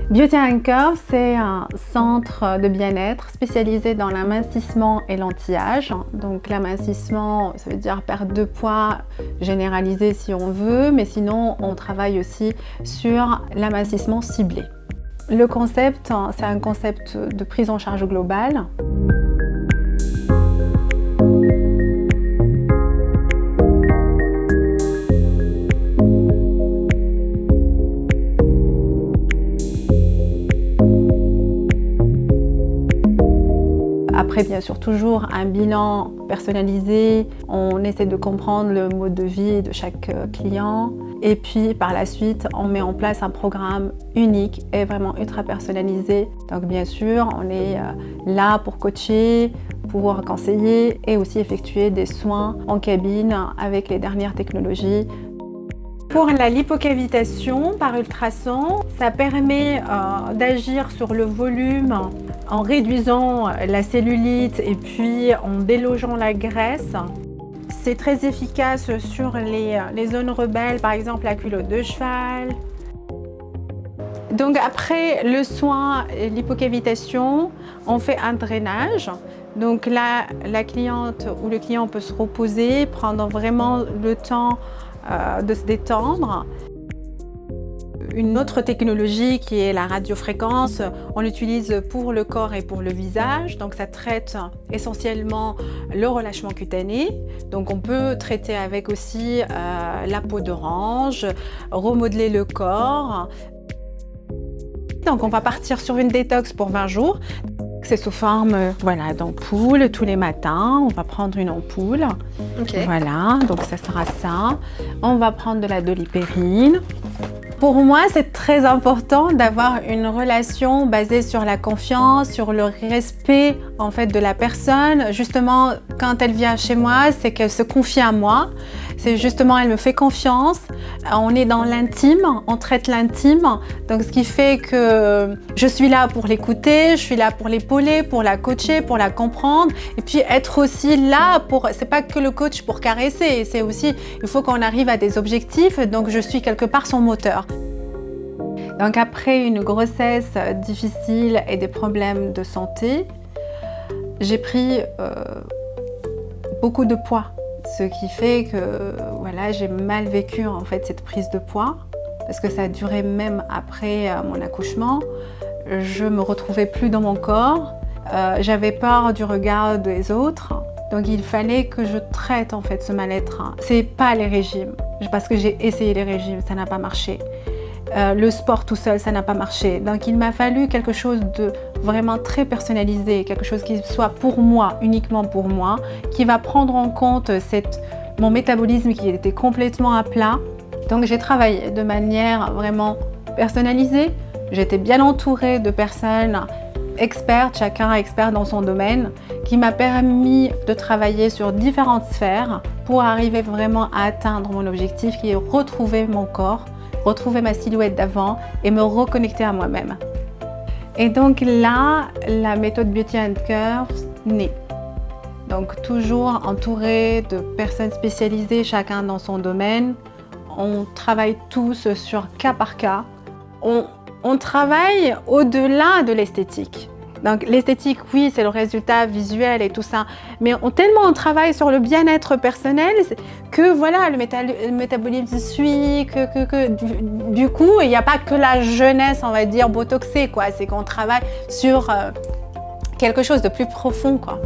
Beauty & Curves, c'est un centre de bien-être spécialisé dans l'amincissement et l'anti-âge. Donc l'amincissement, ça veut dire perte de poids généralisé si on veut, mais sinon on travaille aussi sur l'amincissement ciblé. Le concept, c'est un concept de prise en charge globale. Après, bien sûr, toujours un bilan personnalisé. On essaie de comprendre le mode de vie de chaque client. Et puis, par la suite, on met en place un programme unique et vraiment ultra personnalisé. Donc, bien sûr, on est là pour coacher, pour conseiller et aussi effectuer des soins en cabine avec les dernières technologies. Pour la lipocavitation par ultrason, ça permet d'agir sur le volume en réduisant la cellulite et puis en délogeant la graisse. C'est très efficace sur les zones rebelles, par exemple la culotte de cheval. Donc après le soin lipocavitation, on fait un drainage. Donc là, la cliente ou le client peut se reposer, prendre vraiment le temps de se détendre. Une autre technologie qui est la radiofréquence, on l'utilise pour le corps et pour le visage. Donc ça traite essentiellement le relâchement cutané. Donc on peut traiter avec aussi la peau d'orange, remodeler le corps. Donc on va partir sur une détox pour 20 jours. C'est sous forme d'ampoule tous les matins. On va prendre une ampoule. Okay. Voilà, donc ça sera ça. On va prendre de la dolipérine. Pour moi, c'est très important d'avoir une relation basée sur la confiance, sur le respect en fait de la personne. Justement, quand elle vient chez moi, c'est qu'elle se confie à moi. C'est justement, elle me fait confiance. On est dans l'intime, on traite l'intime. Donc, ce qui fait que je suis là pour l'écouter, je suis là pour l'épauler, pour la coacher, pour la comprendre. Et puis, être aussi là pour... C'est pas que le coach pour caresser, c'est aussi... Il faut qu'on arrive à des objectifs. Donc, je suis quelque part son moteur. Donc, après une grossesse difficile et des problèmes de santé, j'ai pris beaucoup de poids. Ce qui fait que j'ai mal vécu en fait cette prise de poids parce que ça a duré même après mon accouchement. Je me retrouvais plus dans mon corps, j'avais peur du regard des autres, donc il fallait que je traite en fait ce mal-être. C'est pas les régimes, parce que j'ai essayé les régimes, ça n'a pas marché. Le sport tout seul, ça n'a pas marché. Donc il m'a fallu quelque chose de vraiment très personnalisé, quelque chose qui soit pour moi, uniquement pour moi, qui va prendre en compte mon métabolisme qui était complètement à plat. Donc j'ai travaillé de manière vraiment personnalisée. J'étais bien entourée de personnes expertes, chacun expert dans son domaine, qui m'a permis de travailler sur différentes sphères pour arriver vraiment à atteindre mon objectif qui est retrouver mon corps, retrouver ma silhouette d'avant et me reconnecter à moi-même. Et donc là, la méthode Beauty & Curves naît. Donc toujours entourée de personnes spécialisées, chacun dans son domaine. On travaille tous sur cas par cas. On travaille au-delà de l'esthétique. Donc l'esthétique, oui, c'est le résultat visuel et tout ça, mais tellement on travaille sur le bien-être personnel que voilà, le métabolisme suit, que du coup, il n'y a pas que la jeunesse, on va dire, botoxée, quoi. C'est qu'on travaille sur quelque chose de plus profond, quoi.